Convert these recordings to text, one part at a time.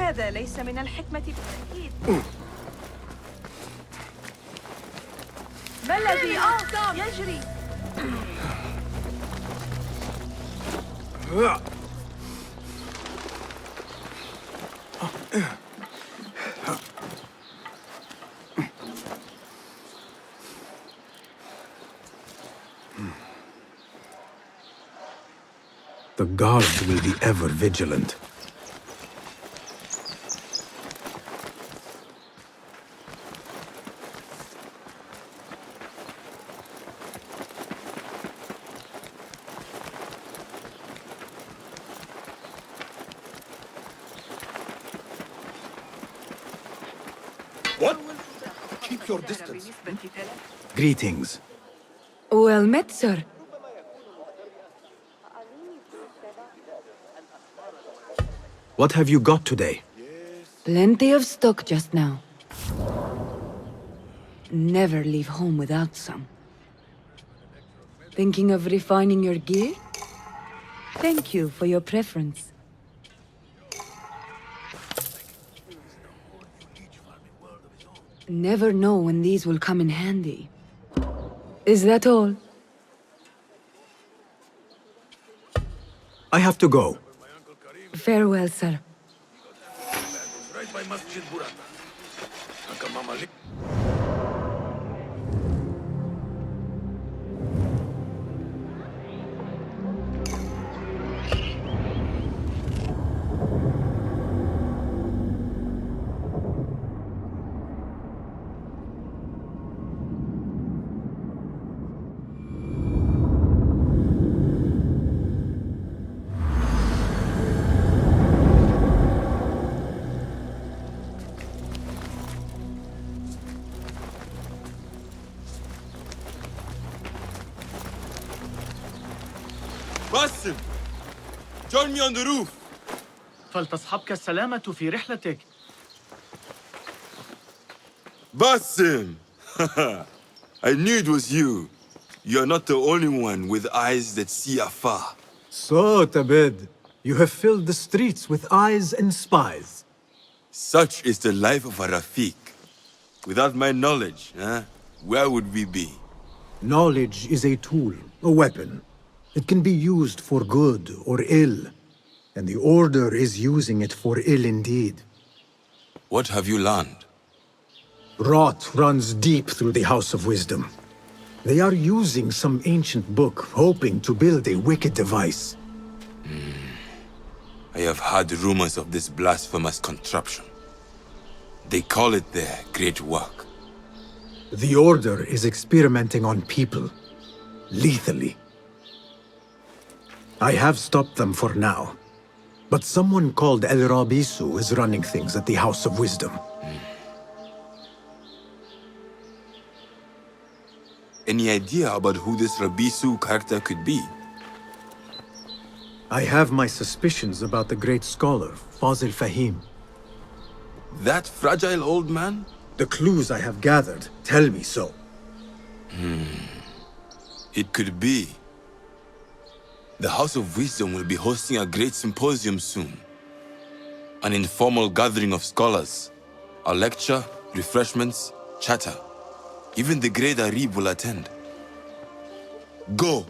هذا ليس من الحكمة بالتأكيد. ما الذي يجري؟ The guards will be ever vigilant. What? Keep your distance. Greetings. Well met, sir. What have you got today? Plenty of stock just now. Never leave home without some. Thinking of refining your gear? Thank you for your preference. Never know when these will come in handy. Is that all? I have to go. Farewell, sir. Right by Masjid Burata. Basim! Join me on the roof! فلتصحبك السلامة في رحلتك. Basim! I knew it was you. You're not the only one with eyes that see afar. So, Tabid, you have filled the streets with eyes and spies. Such is the life of a Rafiq. Without my knowledge, where would we be? Knowledge is a tool, a weapon. It can be used for good or ill, and the Order is using it for ill indeed. What have you learned? Rot runs deep through the House of Wisdom. They are using some ancient book, hoping to build a wicked device. I have heard rumors of this blasphemous contraption. They call it their great work. The Order is experimenting on people, lethally. I have stopped them for now, but someone called El Rabisu is running things at the House of Wisdom. Any idea about who this Rabisu character could be? I have my suspicions about the great scholar, Fazil Fahim. That fragile old man? The clues I have gathered tell me so. It could be. The House of Wisdom will be hosting a great symposium soon. An informal gathering of scholars. A lecture, refreshments, chatter. Even the great Arib will attend. Go,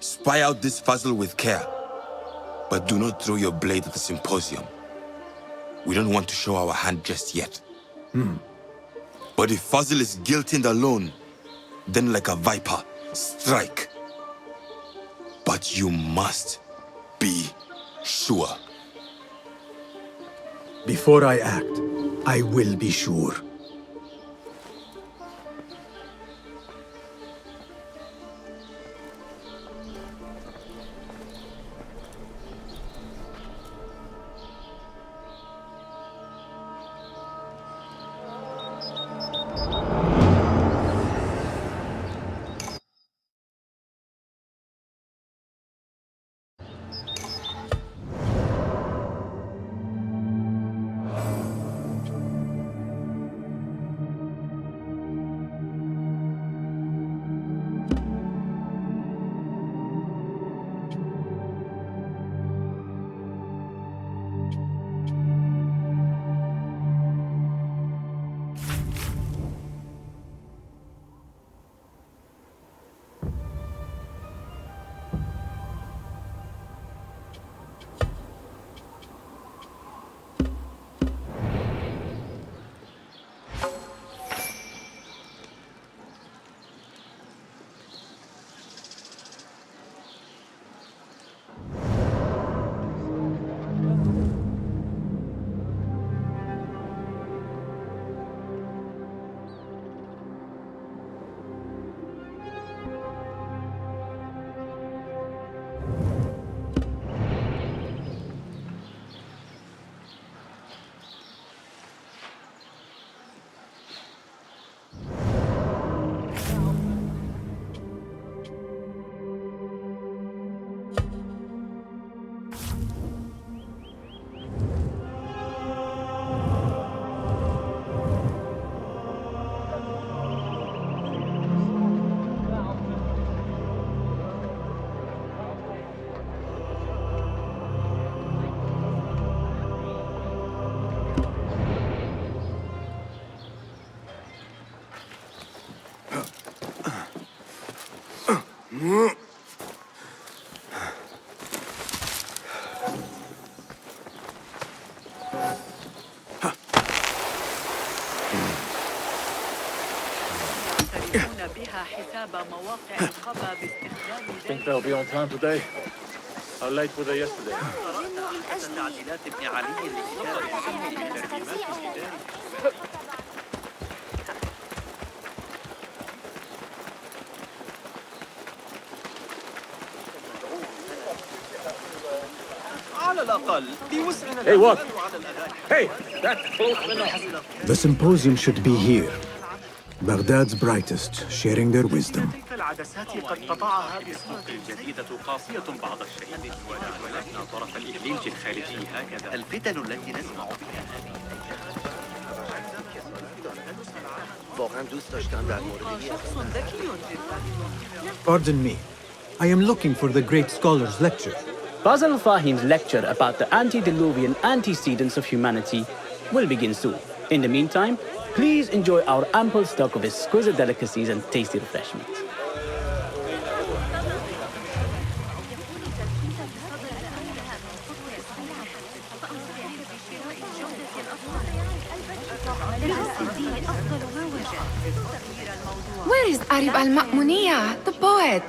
spy out this puzzle with care. But do not throw your blade at the symposium. We don't want to show our hand just yet. But if Fazil is guilty and alone, then like a viper, strike. But you must be sure. Before I act, I will be sure. Think they'll be on time today? How late were they yesterday? Hey, what? Hey, that's close enough. The symposium should be here. Baghdad's brightest, sharing their wisdom. تلك العدسات قد قطعها بالسوق الجديدة قاسية بعض الشيء ولكن طرف الإبليج الخارجي هكذا الفتن التي نسمع بها واقعا دوست داشتم در مورد Pardon me. I am looking for the great scholar's lecture. Basil Fahim's lecture about the antediluvian antecedents of humanity will begin soon. In the meantime, please enjoy our ample stock of exquisite delicacies and tasty refreshments. Where is Arib al-Ma'muniyah, the poet?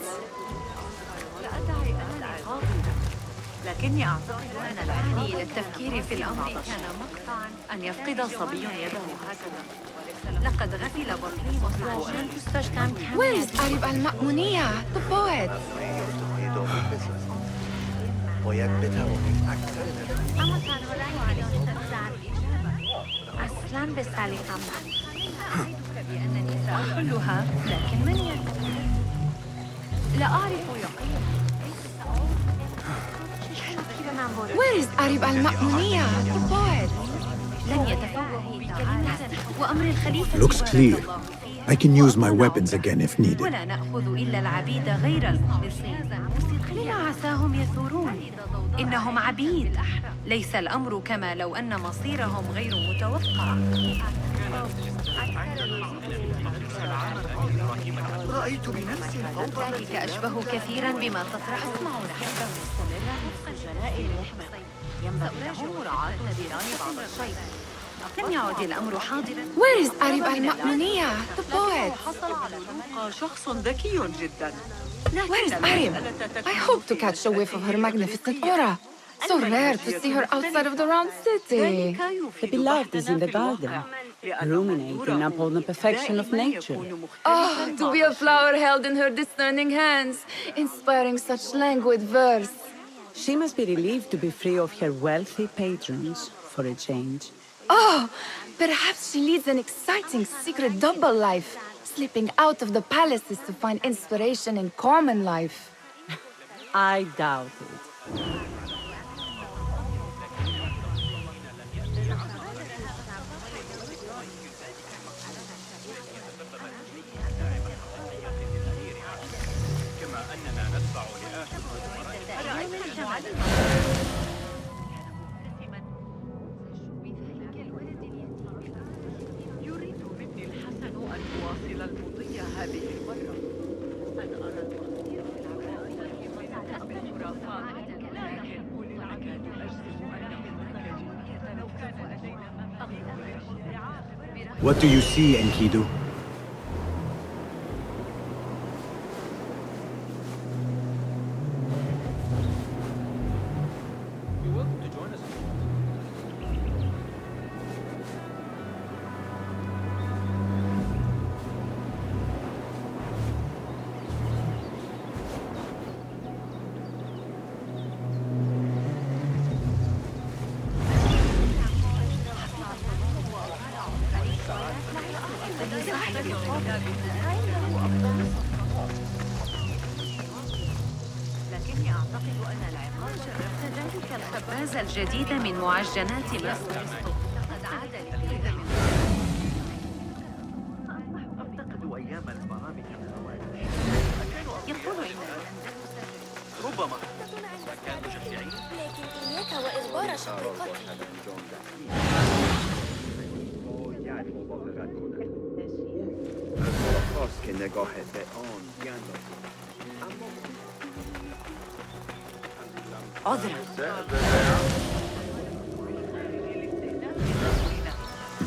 لكني أعتقد أن العهد إلى التفكير في الأمر كان مقطعاً أن يفقد صبي يده هكذا. لقد غفل بطني وصعب أن تستشكم. Where is Arib al-Ma'muniyah, the poet? باید بتوانید اکثر أما كانوا لا يريدون تنزع الإجابة. أصلاً بالسليقة بأنني سأدخلها، لكن من يدري؟ لا أعرف يقينا. Where is Arib al-Ma'muniyah, the poet? لن يتفوهوا بكلمة وأمر الخليفة Looks clear. I can use my weapons again if needed. ولا نأخذ إلا العبيد غير المخلصين. لما عساهم يثورون؟ إنهم عبيد. ليس الأمر كما لو أن مصيرهم غير متوقع. رأيت بنفسي الفوضى ذلك أشبه كثيراً بما تطرح. أسمعون حتى مستمرة وفق الجرائم المحبطة. ينبغي لهم مراعاة نذيران بعض الشيء. لم يعد الأمر حاضراً. Where is Arib al-Ma'muniyah, the poet? حصل على الموقع شخص ذكي جداً. Where is Arib? I hope to catch a whiff of her magnificent aura. So rare to see her outside of the round city. The beloved is in the garden, ruminating upon the perfection of nature. Oh, to be a flower held in her discerning hands, inspiring such languid verse. She must be relieved to be free of her wealthy patrons for a change. Oh, perhaps she leads an exciting secret double life, slipping out of the palaces to find inspiration in common life. I doubt it. يريد مني الحسن أن أواصل المضي هذه المرة. أن أرى التقدير في العمل بالخرافات، لكن أكاد أجزم أن هناك جميع لو كان لدينا What do you see, Enkidu? لكني أعتقد أن العقاب كذلك الخباز الجديد من معجنات مصر. لقد عاد لكيد من أفتقد أيام البرامج يقول إن ربما كانوا مشجعين لكن إياك وإخبار شقيقتي. که نگاه به آن بیندازید. عذرا.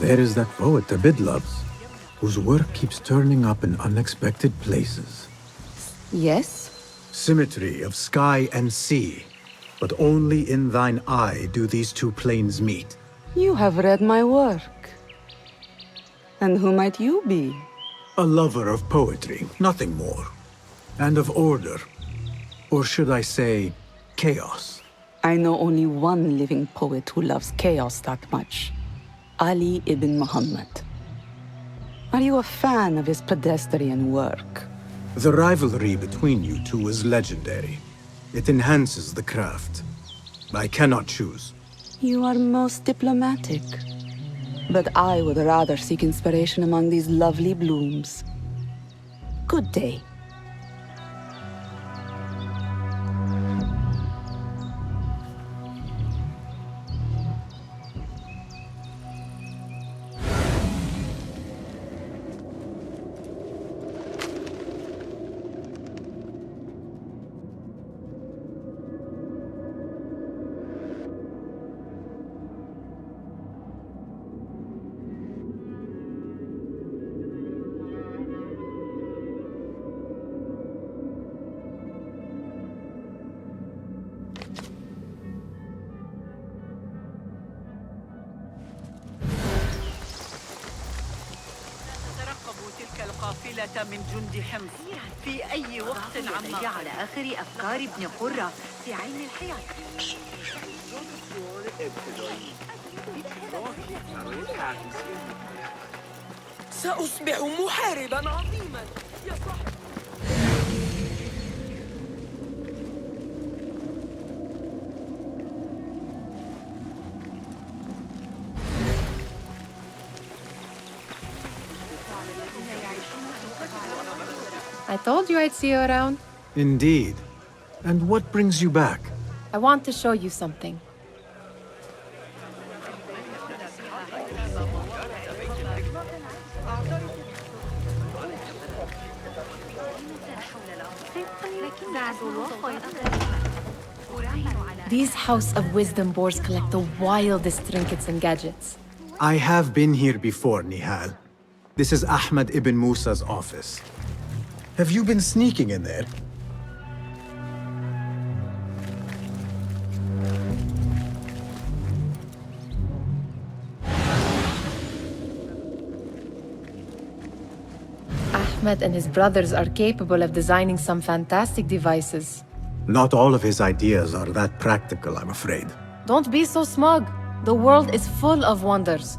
There is that poet Abid loves. whose work keeps turning up in unexpected places. Yes? Symmetry of sky and sea, but only in thine eye do these two planes meet. You have read my work. And who might you be? A lover of poetry, nothing more. And of order. Or should I say, chaos. I know only one living poet who loves chaos that much. Ali ibn Muhammad. Are you a fan of his pedestrian work? The rivalry between you two is legendary. It enhances the craft. I cannot choose. You are most diplomatic. But I would rather seek inspiration among these lovely blooms. Good day. القافلة من جند حمص في أي وقت عما على آخر أفكار ابن قرة في عين الحياة. سأصبح محاربا عظيما يا صاحبي. I told you I'd see you around. Indeed. And what brings you back? I want to show you something. These House of Wisdom boards collect the wildest trinkets and gadgets. I have been here before, Nihal. This is Ahmed ibn Musa's office. Have you been sneaking in there? Ahmed and his brothers are capable of designing some fantastic devices. Not all of his ideas are that practical, I'm afraid. Don't be so smug. The world is full of wonders.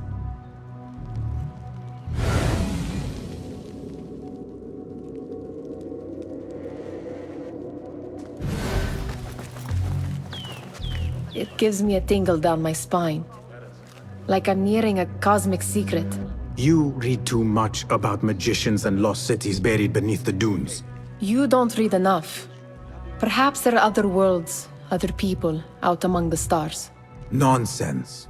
It gives me a tingle down my spine. Like I'm nearing a cosmic secret. You read too much about magicians and lost cities buried beneath the dunes. You don't read enough. Perhaps there are other worlds, other people, out among the stars. Nonsense.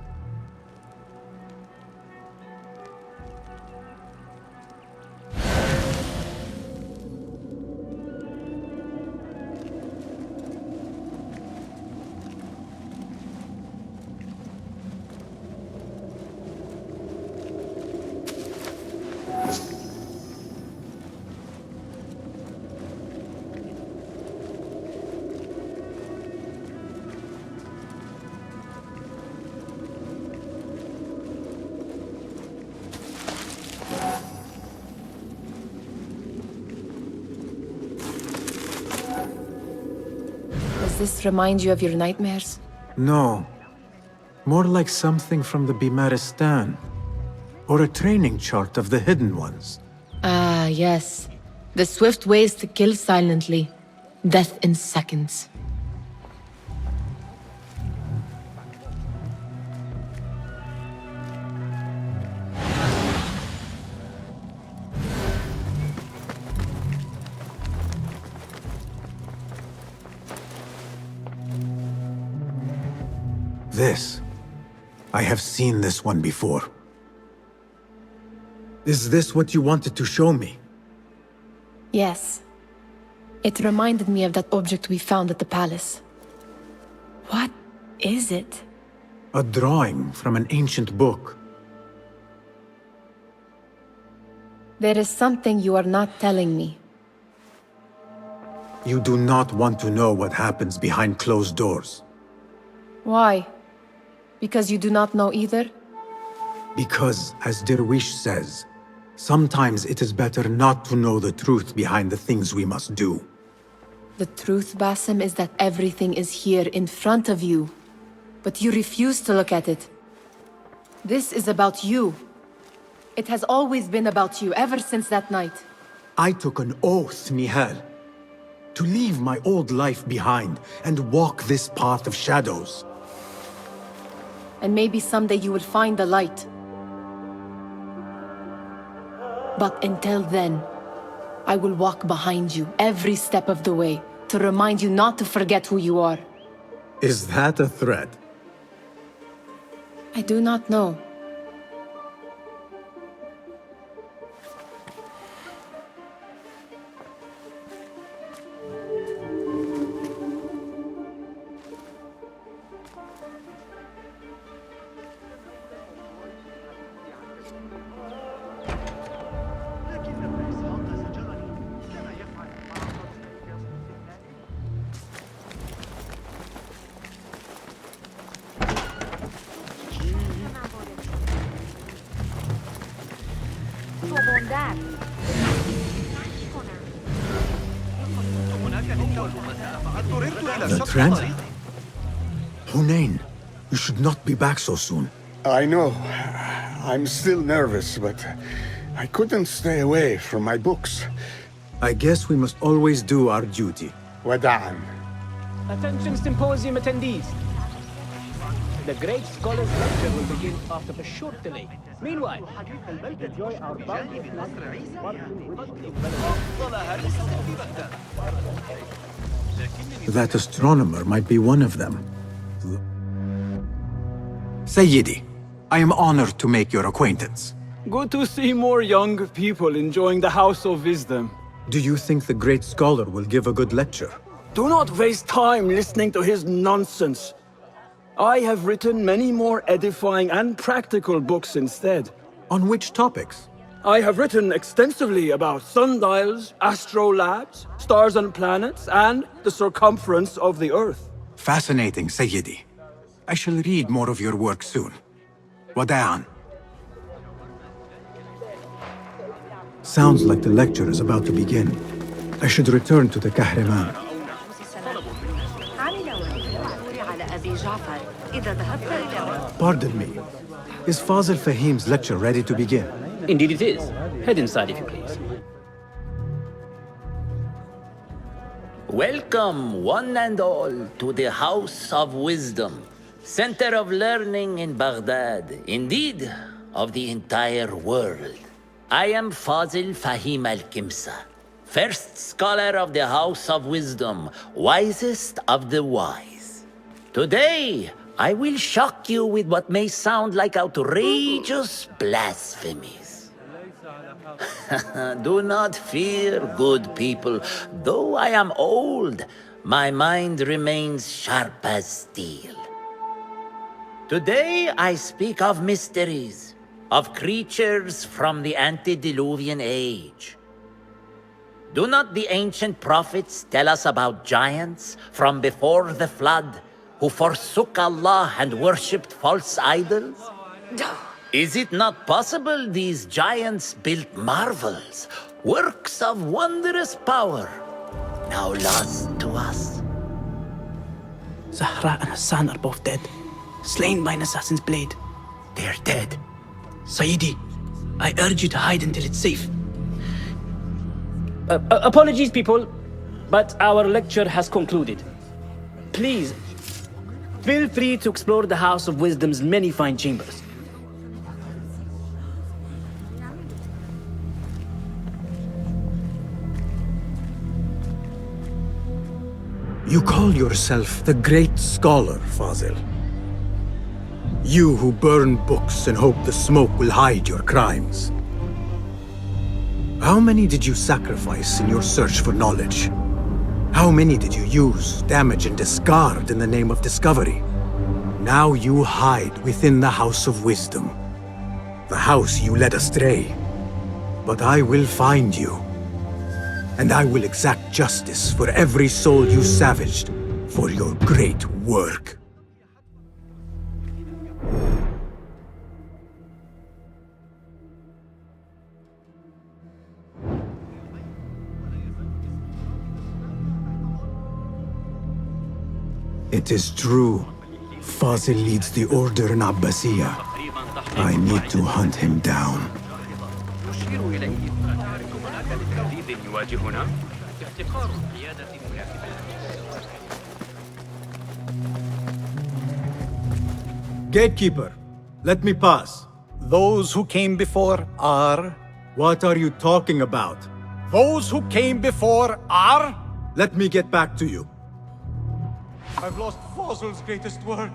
Does this remind you of your nightmares? No. More like something from the Bimaristan. Or a training chart of the Hidden Ones. Ah, yes. The swift ways to kill silently. Death in seconds. This. I have seen this one before. Is this what you wanted to show me? Yes. It reminded me of that object we found at the palace. What is it? A drawing from an ancient book. There is something you are not telling me. You do not want to know what happens behind closed doors. Why? Because you do not know either? Because, as Derwish says, sometimes it is better not to know the truth behind the things we must do. The truth, Basim, is that everything is here in front of you. But you refuse to look at it. This is about you. It has always been about you, ever since that night. I took an oath, Nihal, to leave my old life behind and walk this path of shadows. And maybe someday you will find the light. But until then, I will walk behind you every step of the way to remind you not to forget who you are. Is that a threat? I do not know. The transit? Hunain, you should not be back so soon. I know. I'm still nervous, but I couldn't stay away from my books. I guess we must always do our duty. Wada'an. Attention symposium attendees. The Great Scholars Lecture will begin after a short delay. Meanwhile, enjoy our bounty. That astronomer might be one of them. Sayyidi, I am honored to make your acquaintance. Good to see more young people enjoying the House of Wisdom. Do you think the great scholar will give a good lecture? Do not waste time listening to his nonsense. I have written many more edifying and practical books instead. On which topics? I have written extensively about sundials, astrolabes, stars and planets, and the circumference of the Earth. Fascinating, Sayyidi. I shall read more of your work soon. Wada'an. Sounds like the lecture is about to begin. I should return to the Kahraman. Pardon me. Is Fazil Fahim's lecture ready to begin? Indeed it is. Head inside if you please. Welcome, one and all, to the House of Wisdom, center of learning in Baghdad, indeed, of the entire world. I am Fazil Fahim al-Kimsa, first scholar of the House of Wisdom, wisest of the wise. Today, I will shock you with what may sound like outrageous blasphemies. Do not fear, good people. Though I am old, my mind remains sharp as steel. Today I speak of mysteries, of creatures from the antediluvian age. Do not the ancient prophets tell us about giants from before the flood who forsook Allah and worshipped false idols? Is it not possible these giants built marvels, works of wondrous power, now lost to us? Zahra and Hassan are both dead, slain by an assassin's blade. They're dead. Sayyidi, I urge you to hide until it's safe. Apologies, people, but our lecture has concluded. Please, feel free to explore the House of Wisdom's many fine chambers. You call yourself the great scholar, Fazil. You who burn books and hope the smoke will hide your crimes. How many did you sacrifice in your search for knowledge? How many did you use, damage, and discard in the name of discovery? Now you hide within the House of Wisdom, the house you led astray. But I will find you. And I will exact justice for every soul you savaged for your great work. It is true. Fazil leads the order in Abbasiyah. I need to hunt him down. نشير إليه هناك تهديد يواجهنا افتقار القيادة المناسبة. Gatekeeper, let me pass. Those who came before are... What are you talking about? Those who came before are... Let me get back to you. I've lost Fazil's greatest work.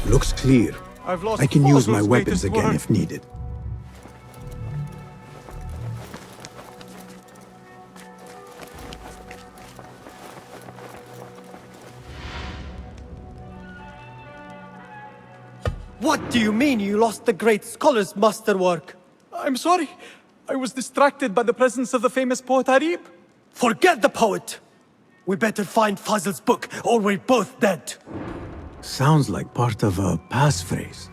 Looks clear. I've lost I can use my Fazil's weapons greatest again work. if needed. What do you mean you lost the great scholar's masterwork? I'm sorry. I was distracted by the presence of the famous poet Arib. Forget the poet! We better find Fazil's book, or we're both dead. Sounds like part of a passphrase.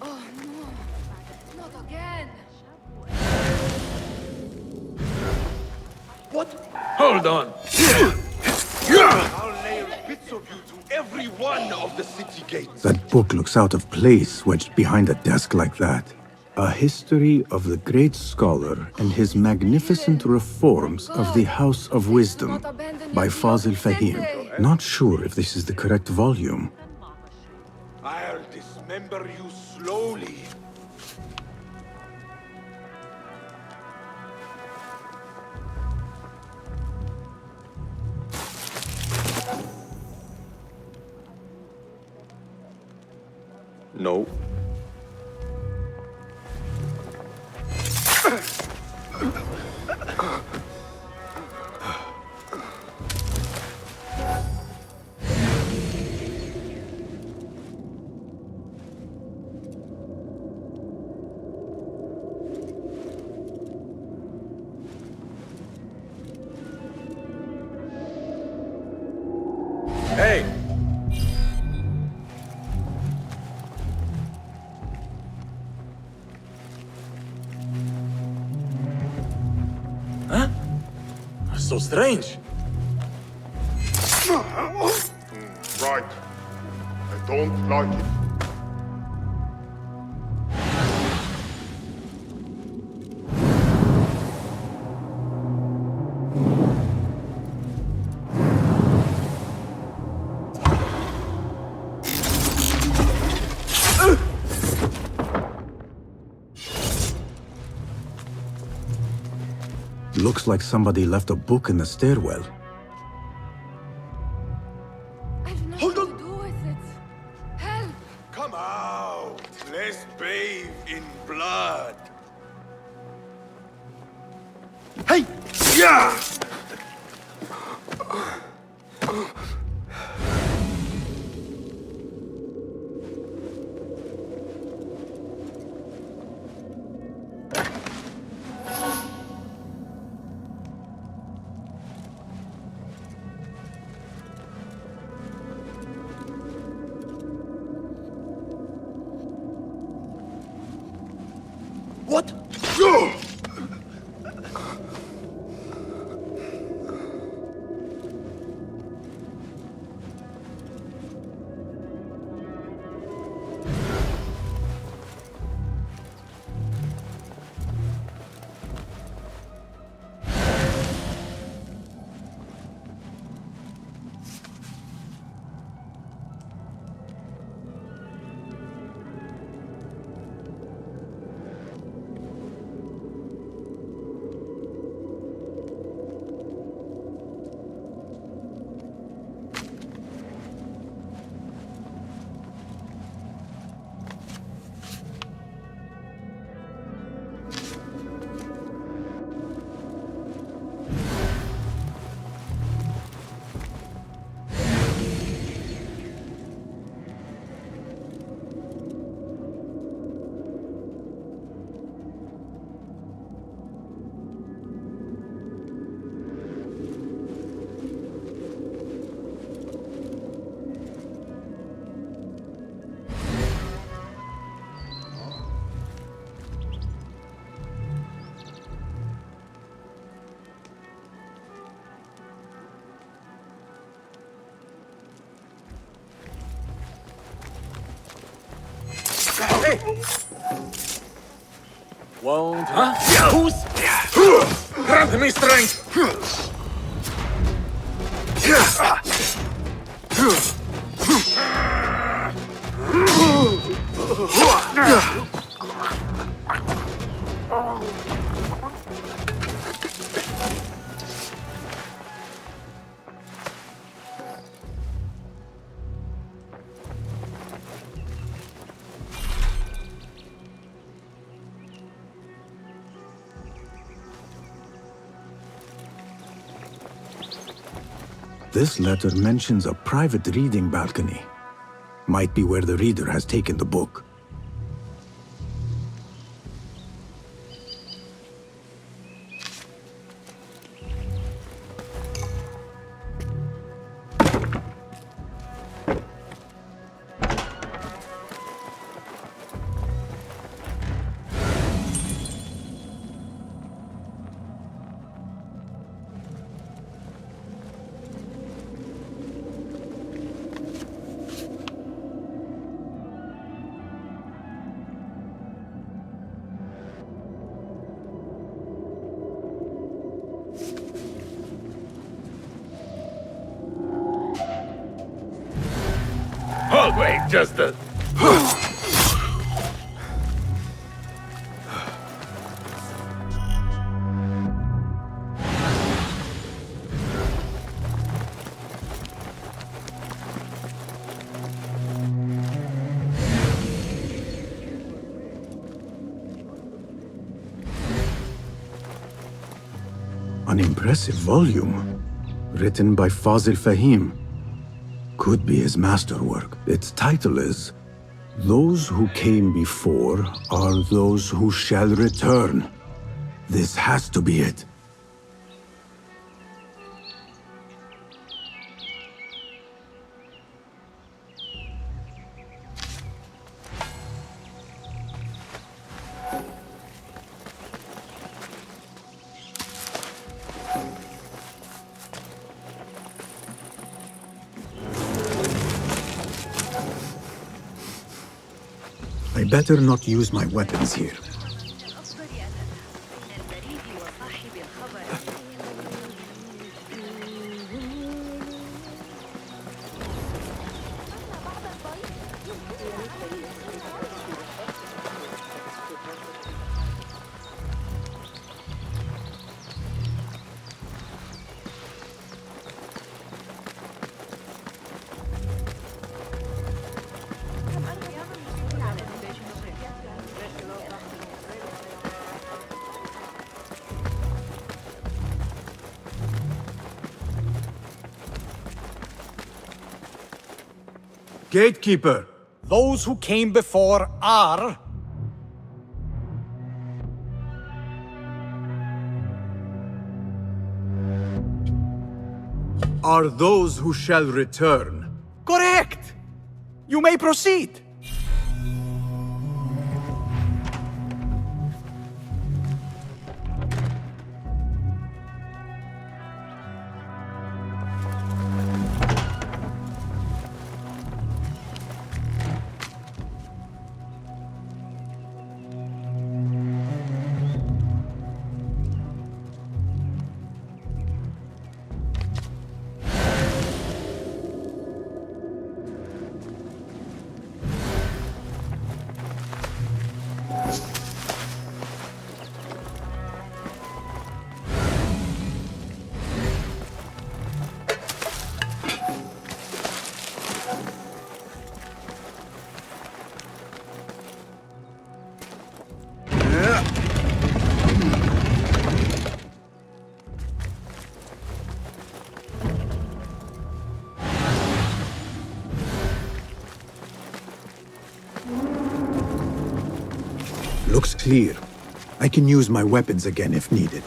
Oh no, not again. What? Hold on. I'll nail bits of you to every one of the city gates. That book looks out of place wedged behind a desk like that. A history of the great scholar and his magnificent reforms of the House of Wisdom by Fazil Fahim. Not sure if this is the correct volume. I'll dismember you slowly. No. Hey! Huh? So strange. Right. I don't like it. Looks like somebody left a book in the stairwell. Hold on! To do with it. Help! Come out! Let's bathe in blood. Hey! Yeah! What? Won't... Huh? Who's... Grant me strength! This letter mentions a private reading balcony. Might be where the reader has taken the book. Oh, wait, just a... An impressive volume, written by Fazil Fahim. Could be his masterwork. Its title is, "Those who came before are those who shall return." This has to be it. I better not use my weapons here. Gatekeeper! Those who came before are... Are those who shall return. Correct! You may proceed. Looks clear. I can use my weapons again if needed.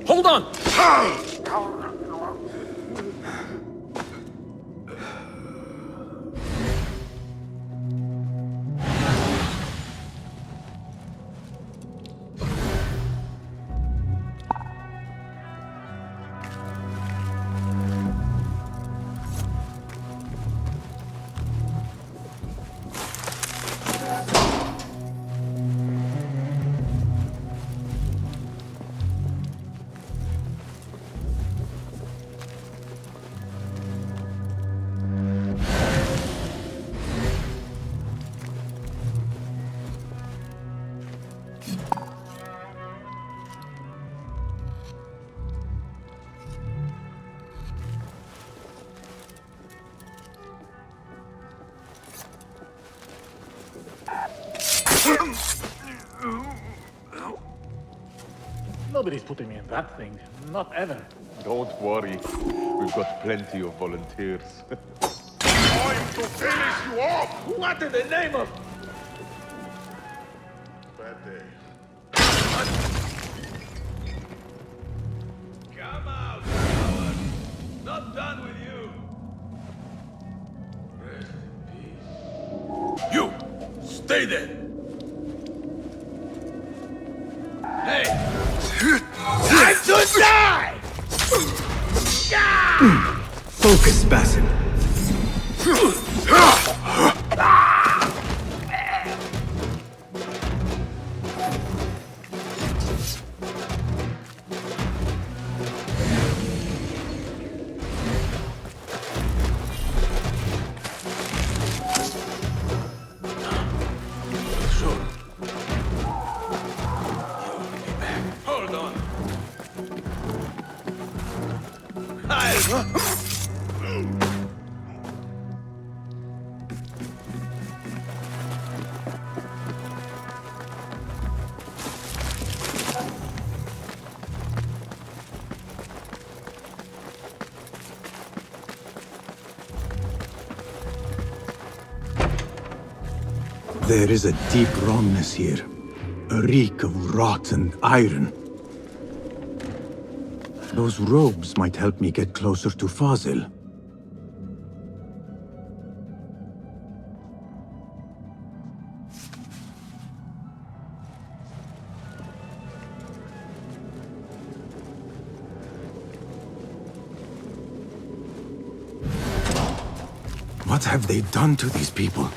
Hold on! Nobody's putting me in that thing. Not ever. Don't worry. We've got plenty of volunteers. Time to finish you off! What in the name of... Bad day. Come out, coward! Not done with you! Rest in peace. You! Stay there! Hey! Time to die! Focus, Basim. Hold on. There is a deep wrongness here. A reek of rot and iron. Those robes might help me get closer to Fazil. What have they done to these people?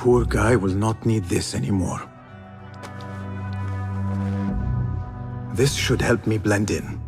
poor guy will not need this anymore. This should help me blend in.